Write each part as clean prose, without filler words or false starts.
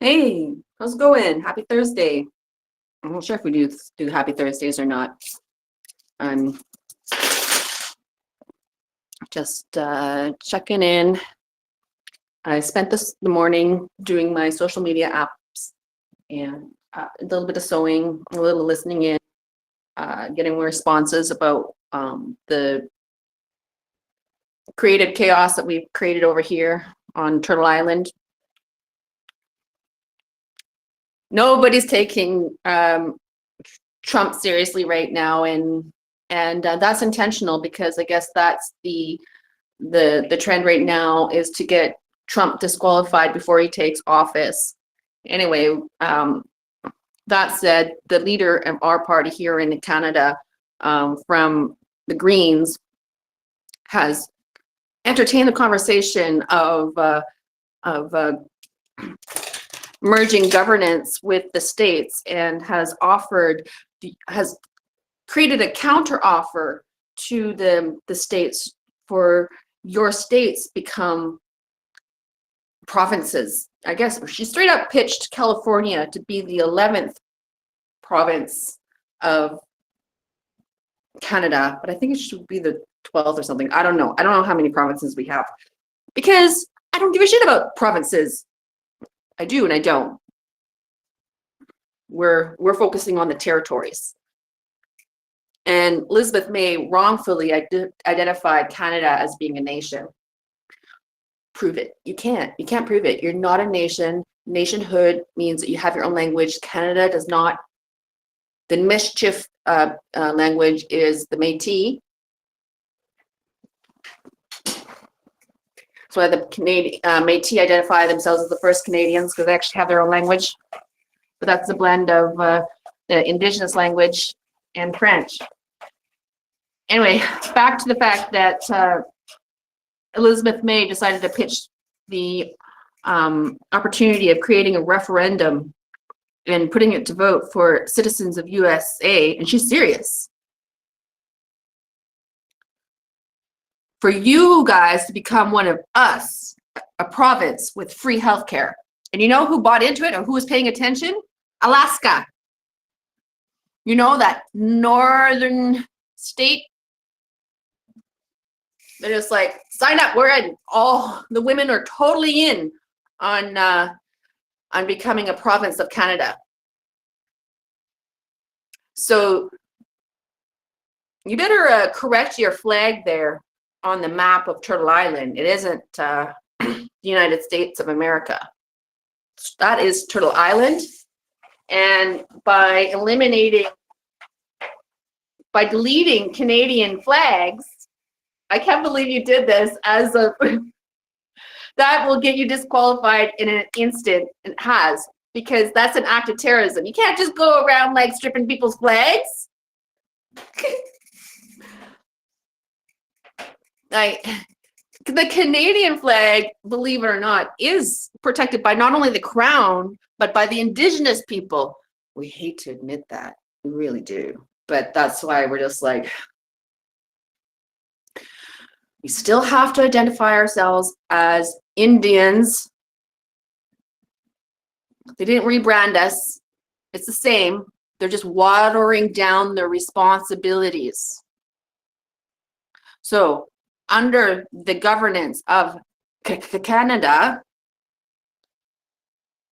Hey, how's it going? Happy Thursday. I'm not sure if we do Happy Thursdays or not. I'm just checking in. I spent the morning doing my social media apps and a little bit of sewing, a little listening in, getting responses about the creative chaos that we've created over here on Turtle Island. Nobody's taking Trump seriously right now, and that's intentional because I guess that's the trend right now is to get Trump disqualified before he takes office. Anyway, that said, the leader of our party here in Canada, from the Greens, has entertained the conversation of merging governance with the states and has created a counter offer to the states for your states become provinces. I guess she straight up pitched California to be the 11th province of Canada, but I think it should be the 12th or something. I don't know how many provinces we have, because I don't give a shit about provinces. I do and I don't. We're focusing on the territories. And Elizabeth May wrongfully identified Canada as being a nation. Prove it. You can't prove it. You're not a nation. Nationhood means that you have your own language. Canada does not. The mischief language is the Métis. So the Canadian Métis identify themselves as the first Canadians because they actually have their own language, but that's a blend of the Indigenous language and French. Anyway, back to the fact that Elizabeth May decided to pitch the opportunity of creating a referendum and putting it to vote for citizens of USA, and she's serious. For you guys to become one of us, a province with free healthcare. And you know who bought into it or who was paying attention? Alaska. You know, that northern state. They're just like, sign up, we're in. All the women are totally in on becoming a province of Canada. So you better correct your flag there on the map of Turtle Island. It isn't the United States of America. That is Turtle Island. And by deleting Canadian flags, I can't believe you did this as a, that will get you disqualified in an instant. It has, because that's an act of terrorism. You can't just go around like stripping people's flags. Like, the Canadian flag, believe it or not, is protected by not only the crown, but by the Indigenous people. We hate to admit that. We really do. But that's why we're just like, we still have to identify ourselves as Indians. They didn't rebrand us. It's the same. They're just watering down their responsibilities. So, under the governance of Canada,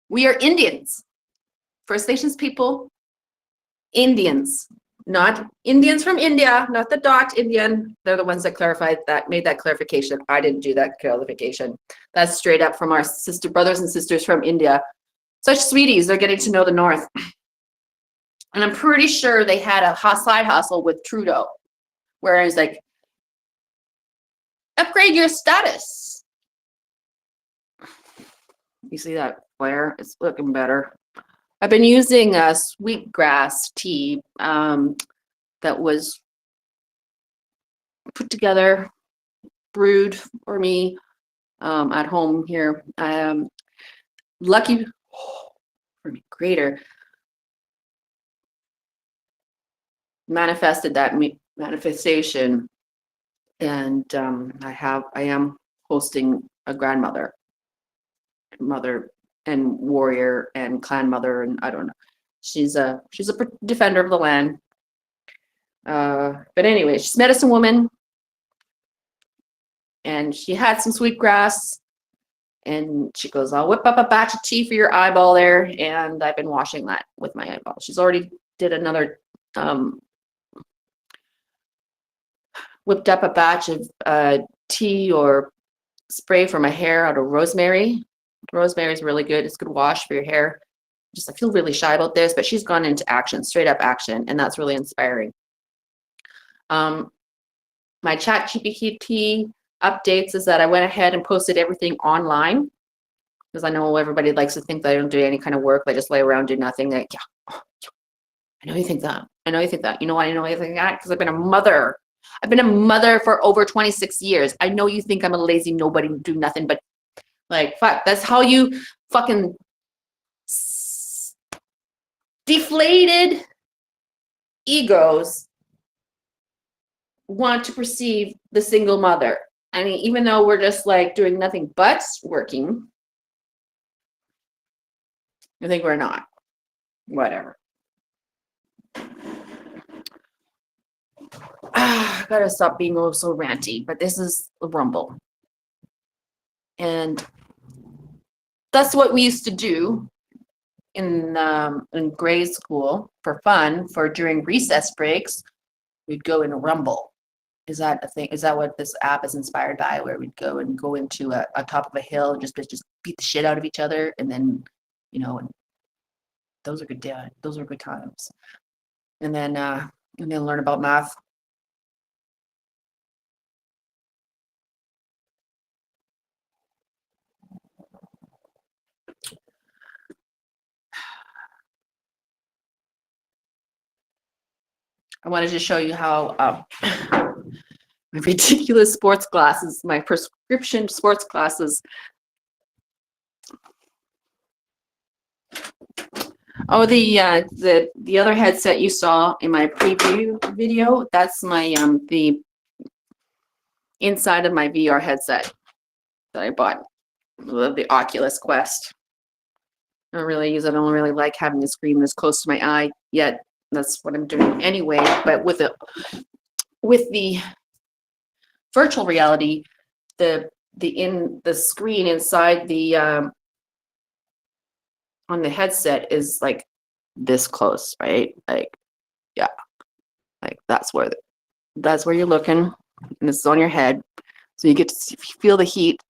we are Indians. First Nations people, Indians. Not Indians from India, not the dot Indian. They're the ones that clarified that, made that clarification. I didn't do that clarification. That's straight up from our brothers and sisters from India. Such sweeties, they're getting to know the North. And I'm pretty sure they had a side hustle with Trudeau, where it's like, upgrade your status. You see that flare? It's looking better. I've been using a sweetgrass tea that was put together, brewed for me at home here. Lucky for me, Creator manifested that manifestation, and I am hosting a mother and warrior and clan mother, and I don't know. She's a defender of the land. But anyway, she's medicine woman, and she had some sweet grass, and she goes, I'll whip up a batch of tea for your eyeball there, and I've been washing that with my eyeball. She's already did another whipped up a batch of tea or spray for my hair out of rosemary. Rosemary is really good. It's good wash for your hair. I feel really shy about this, but she's gone into action, straight up action, and that's really inspiring. My ChatGPT updates is that I went ahead and posted everything online, because I know everybody likes to think that I don't do any kind of work. I just lay around, do nothing. Like, yeah, I know you think that. I know you think that. You know why I know you think that? Because I've been a mother. I've been a mother for over 26 years. I know you think I'm a lazy nobody, do nothing, but like, fuck, that's how you fucking deflated egos want to perceive the single mother. I mean, even though we're just like doing nothing but working, I think we're not. Whatever. I gotta stop being so ranty, but this is a rumble. And that's what we used to do in grade school for fun. For during recess breaks, we'd go in a rumble. Is that a thing? Is that what this app is inspired by? Where we'd go into a top of a hill and just beat the shit out of each other, and then, you know, and those are good times. And then learn about math. I wanted to show you how my ridiculous sports glasses, my prescription sports glasses. Oh, the other headset you saw in my preview video, that's my the inside of my VR headset that I bought, the Oculus Quest. I don't really use it. I don't really like having the screen this close to my eye yet. That's what I'm doing anyway. But with the virtual reality, the screen inside the on the headset is like this close, right? Like, yeah, like that's where you're looking, and this is on your head, so you get to feel the heat.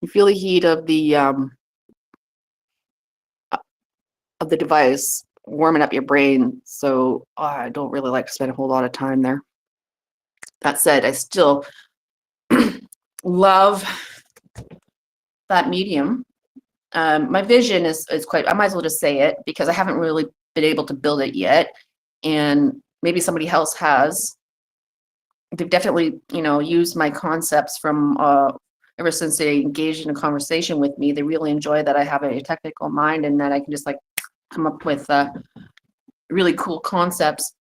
You feel the heat of the device warming up your brain. So I don't really like to spend a whole lot of time there. That said, I still love that medium. My vision is quite, I might as well just say it, because I haven't really been able to build it yet, and maybe somebody else has. They've definitely, used my concepts from ever since they engaged in a conversation with me. They really enjoy that I have a technical mind and that I can just like come up with really cool concepts.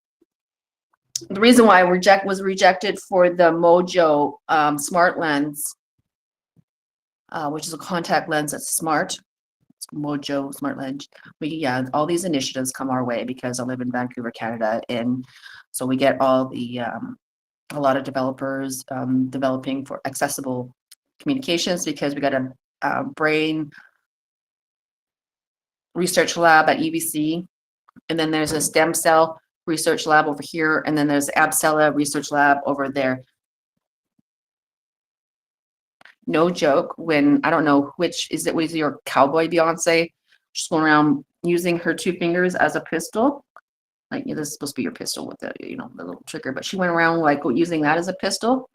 The reason why I was rejected for the Mojo smart lens, which is a contact lens that's smart. It's Mojo smart lens. All these initiatives come our way because I live in Vancouver, Canada, and so we get all the a lot of developers developing for accessible communications, because we got a brain research lab at UBC, and then there's a stem cell research lab over here, and then there's Abcella research lab over there. No joke, when I don't know which is it, was your cowboy Beyonce just going around using her two fingers as a pistol, like this is supposed to be your pistol with the the little trigger, but she went around like using that as a pistol.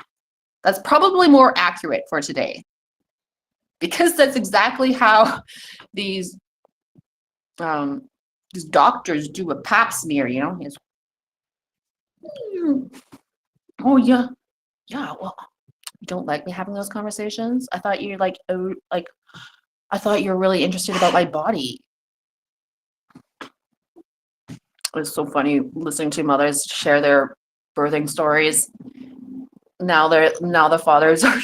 That's probably more accurate for today, because that's exactly how these doctors do a pap smear. Oh yeah, well, you don't like me having those conversations? I thought you're I thought you were really interested about my body. It's so funny listening to mothers share their birthing stories. Now the fathers are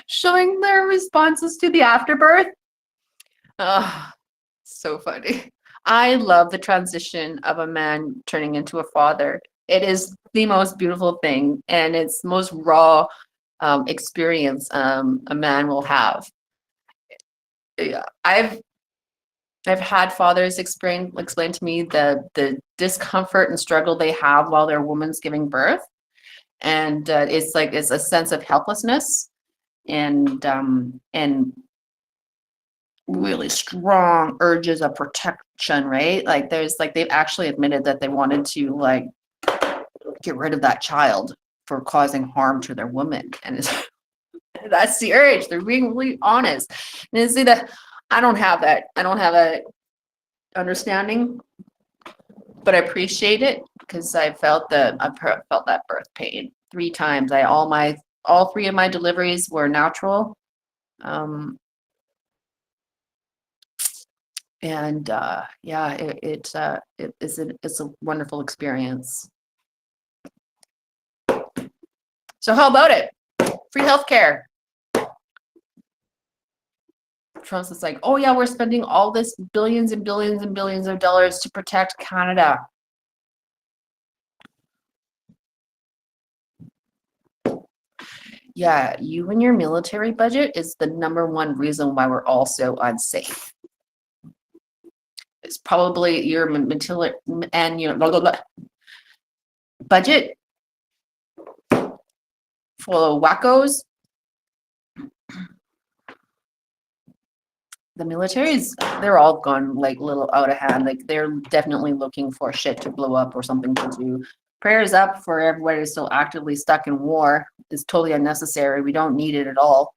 showing their responses to the afterbirth. Oh, so funny. I love the transition of a man turning into a father. It is the most beautiful thing, and it's the most raw experience a man will have. Yeah, I've had fathers explain to me the discomfort and struggle they have while their woman's giving birth, and it's a sense of helplessness and really strong urges of protection, right? Like there's like they've actually admitted that they wanted to like get rid of that child for causing harm to their woman, and it's that's the urge. They're being really honest, and you see that I don't have that. I don't have a understanding, but I appreciate it because I felt that birth pain 3 times. All 3 of my deliveries were natural. Um, and yeah, it's a wonderful experience. So how about it? Free healthcare. Trump's is like, oh yeah, we're spending all this billions and billions and billions of dollars to protect Canada. Yeah, you and your military budget is the #1 reason why we're all so unsafe. It's probably your military and your blah, blah, blah. Budget full of wackos. The militaries, they're all gone like little out of hand. Like they're definitely looking for shit to blow up or something to do. Prayers up for everybody who's still actively stuck in war. It's totally unnecessary. We don't need it at all.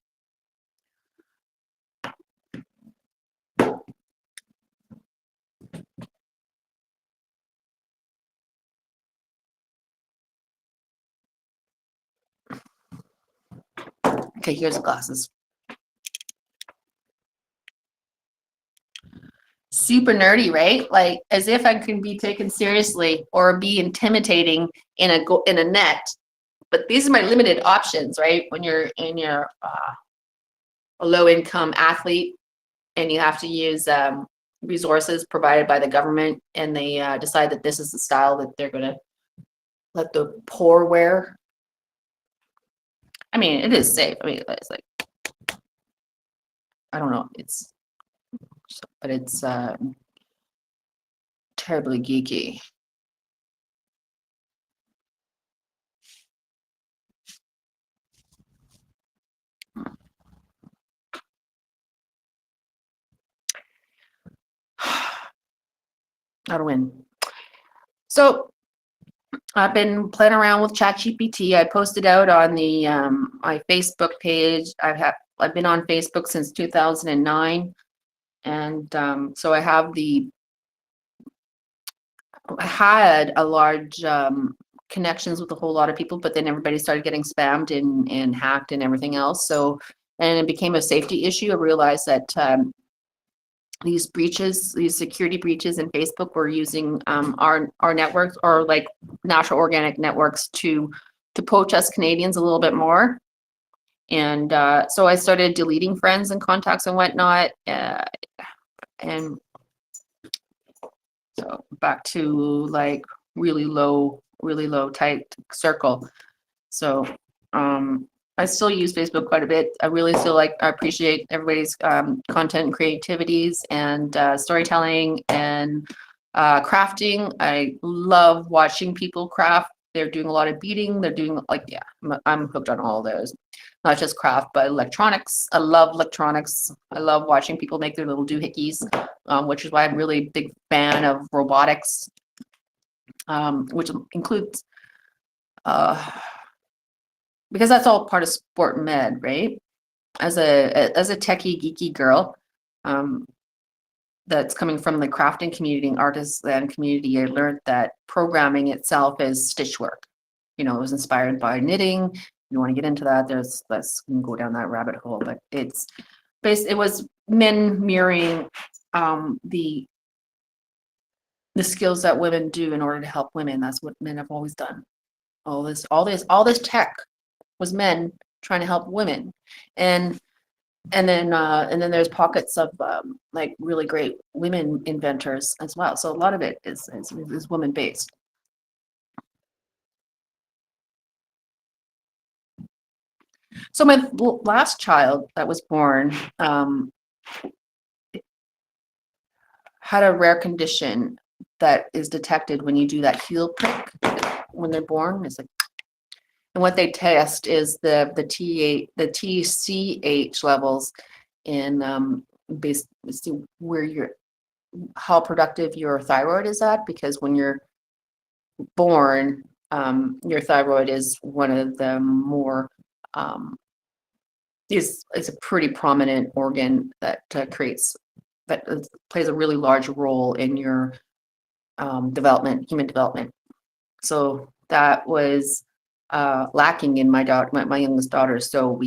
Okay, here's the glasses. Super nerdy, right? Like as if I can be taken seriously or be intimidating in a net. But these are my limited options, right? When you're in your a low income athlete and you have to use resources provided by the government, and they decide that this is the style that they're going to let the poor wear. I mean, it is safe. I mean, it's like, I don't know. But it's terribly geeky. How to win. So I've been playing around with ChatGPT. I posted out on the my Facebook page. I've been on Facebook since 2009, and so I had a large connections with a whole lot of people, but then everybody started getting spammed and hacked and everything else. So, and it became a safety issue. I realized that these security breaches in Facebook were using our networks, or like natural organic networks, to poach us Canadians a little bit more. And so I started deleting friends and contacts and whatnot, and so back to like really low tight circle. So I still use Facebook quite a bit. I appreciate everybody's content and creativities and storytelling and crafting. I love watching people craft. They're doing a lot of beading. They're doing like, yeah, I'm hooked on all those. Not just craft, but electronics. I love electronics. I love watching people make their little doohickeys, which is why I'm really big fan of robotics, which includes because that's all part of sport med, right? As a techie geeky girl, that's coming from the crafting community and artisan community, I learned that programming itself is stitch work. You know, it was inspired by knitting. You want to get into that, let's go down that rabbit hole. But it was men mirroring the skills that women do in order to help women. That's what men have always done. All this tech was men trying to help women. And then there's pockets of like really great women inventors as well. So a lot of it is woman based. So my last child that was born had a rare condition that is detected when you do that heel prick when they're born. It's like, and what they test is the TCH levels in basically where how productive your thyroid is at, because when you're born, your thyroid is one of the more is a pretty prominent organ that plays a really large role in your development, human development. So that was lacking in my youngest daughter. So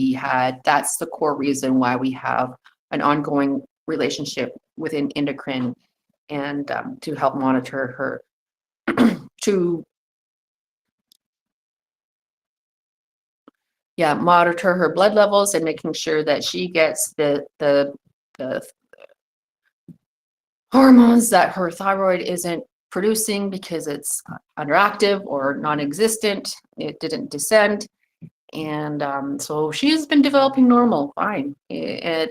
that's the core reason why we have an ongoing relationship within endocrine, and to help monitor her to monitor her blood levels and making sure that she gets the hormones that her thyroid isn't producing because it's underactive or non-existent. It didn't descend. And so she's been developing normal, fine. And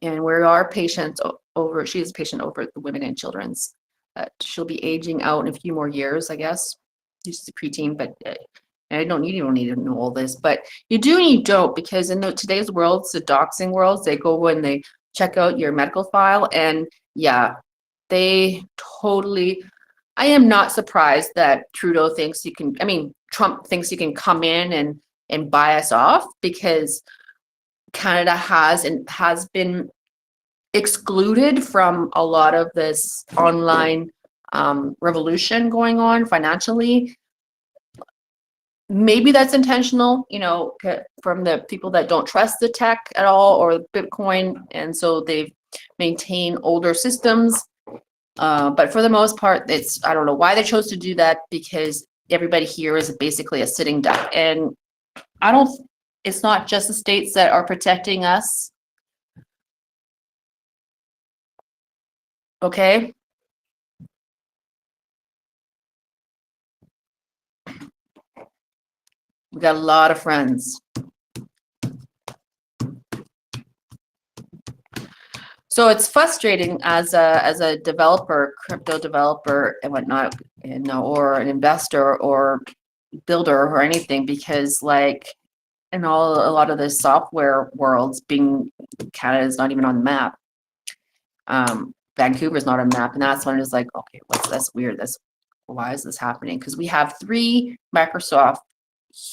we are patients over, she's a patient over at the Women and Children's. She'll be aging out in a few more years, I guess. She's a preteen, but you don't need to know all this, but you do and you don't, because in today's world, it's the doxing world. They go and they check out your medical file, and they totally. I am not surprised that Trudeau thinks Trump thinks you can come in and buy us off, because Canada has been excluded from a lot of this online revolution going on financially. Maybe that's intentional, from the people that don't trust the tech at all or Bitcoin, and so they've maintained older systems. But for the most part, I don't know why they chose to do that, because everybody here is basically a sitting duck, and it's not just the states that are protecting us. Okay. We got a lot of friends. So it's frustrating as a developer, crypto developer and whatnot, or an investor or builder or anything, because like a lot of the software worlds, Canada's not even on the map. Vancouver's not on the map, and that's when it's like, okay, that's weird. Why is this happening? Because we have 3 Microsoft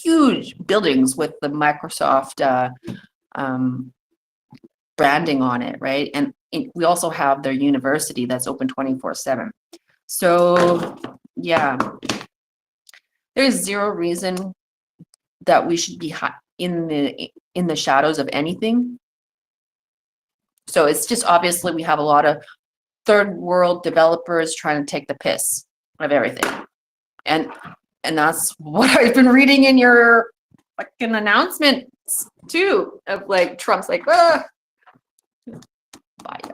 huge buildings with the Microsoft branding on it, right? And we also have their university that's open 24/7. So there's zero reason that we should be in the shadows of anything. So it's just obviously we have a lot of third world developers trying to take the piss of everything, and that's what I've been reading in your fucking announcements too, of like Trump's like, buy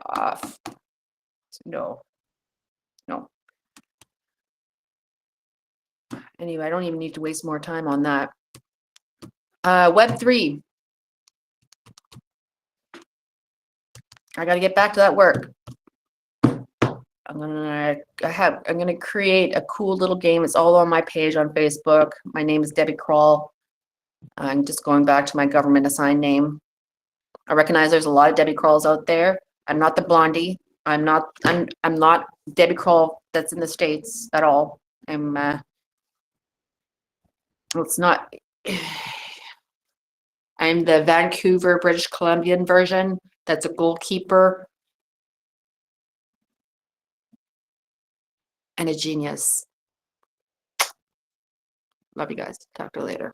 off. No. Anyway, I don't even need to waste more time on that. Web3. I got to get back to that work. I'm gonna create a cool little game. It's all on my page on Facebook. My name is Debbie Kroll. I'm just going back to my government assigned name. I recognize there's a lot of Debbie Krolls out there. I'm not the blondie. I'm not Debbie Kroll that's in the States at all. It's not. I'm the Vancouver, British Columbian version. That's a goalkeeper and a genius. Love you guys. Talk to you later.